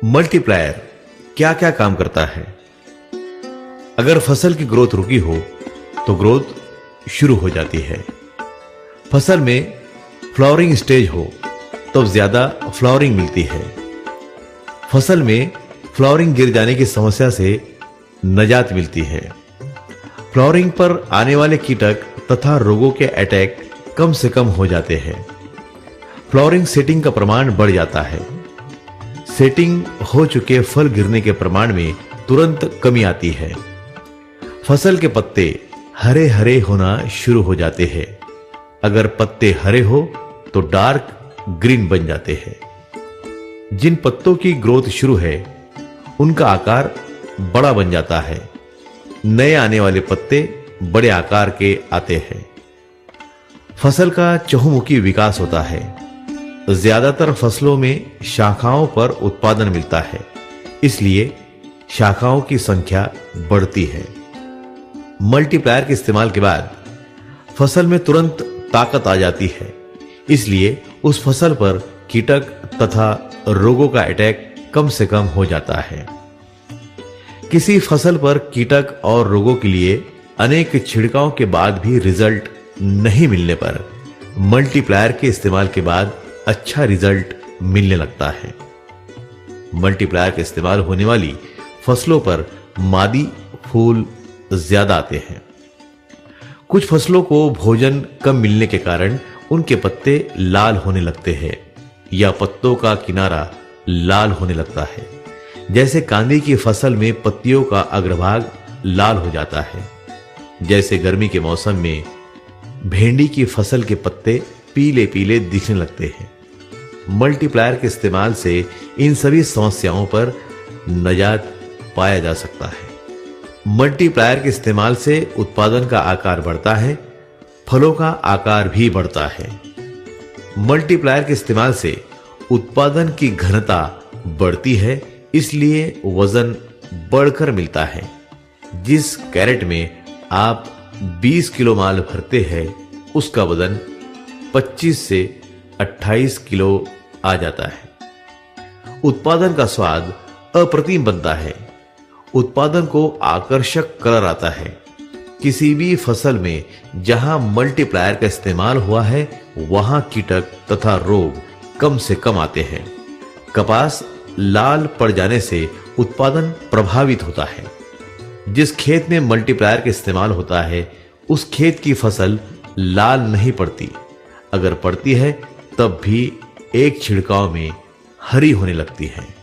Multiplier क्या क्या काम करता है? अगर फसल की ग्रोथ रुकी हो तो ग्रोथ शुरू हो जाती है। फसल में फ्लावरिंग स्टेज हो तो ज्यादा फ्लावरिंग मिलती है। फसल में फ्लावरिंग गिर जाने की समस्या से निजात मिलती है। फ्लावरिंग पर आने वाले कीटक तथा रोगों के अटैक कम से कम हो जाते हैं। फ्लावरिंग सेटिंग का प्रमाण बढ़ जाता है। सेटिंग हो चुके फल गिरने के प्रमाण में तुरंत कमी आती है। फसल के पत्ते हरे हरे होना शुरू हो जाते हैं। अगर पत्ते हरे हो तो डार्क ग्रीन बन जाते हैं। जिन पत्तों की ग्रोथ शुरू है उनका आकार बड़ा बन जाता है। नए आने वाले पत्ते बड़े आकार के आते हैं। फसल का चहुमुखी विकास होता है। ज्यादातर फसलों में शाखाओं पर उत्पादन मिलता है, इसलिए शाखाओं की संख्या बढ़ती है। मल्टीप्लायर के इस्तेमाल के बाद फसल में तुरंत ताकत आ जाती है, इसलिए उस फसल पर कीटक तथा रोगों का अटैक कम से कम हो जाता है। किसी फसल पर कीटक और रोगों के लिए अनेक छिड़काव के बाद भी रिजल्ट नहीं मिलने पर मल्टीप्लायर के इस्तेमाल के बाद अच्छा रिजल्ट मिलने लगता है। मल्टीप्लायर के इस्तेमाल होने वाली फसलों पर मादी फूल ज्यादा आते हैं। कुछ फसलों को भोजन कम मिलने के कारण उनके पत्ते लाल होने लगते हैं या पत्तों का किनारा लाल होने लगता है। जैसे कांदे की फसल में पत्तियों का अग्रभाग लाल हो जाता है। जैसे गर्मी के मौसम में भेंडी की फसल के पत्ते पीले पीले दिखने लगते हैं। मल्टीप्लायर के इस्तेमाल से इन सभी समस्याओं पर निजात पाया जा सकता है। मल्टीप्लायर के इस्तेमाल से उत्पादन का आकार बढ़ता है, फलों का आकार भी बढ़ता है। मल्टीप्लायर के इस्तेमाल से उत्पादन की घनता बढ़ती है, इसलिए वजन बढ़कर मिलता है। जिस कैरेट में आप 20 किलो माल भरते हैं उसका वजन 25 से 28 किलो आ जाता है। उत्पादन का स्वाद अप्रतिम बनता है। उत्पादन को आकर्षक कलर आता है। किसी भी फसल में जहां मल्टीप्लायर का इस्तेमाल हुआ है वहां कीटक तथा रोग कम से कम आते हैं। कपास लाल पड़ जाने से उत्पादन प्रभावित होता है। जिस खेत में मल्टीप्लायर का इस्तेमाल होता है उस खेत की फसल लाल नहीं पड़ती। अगर पड़ती है तब भी एक छिड़काव में हरी होने लगती है।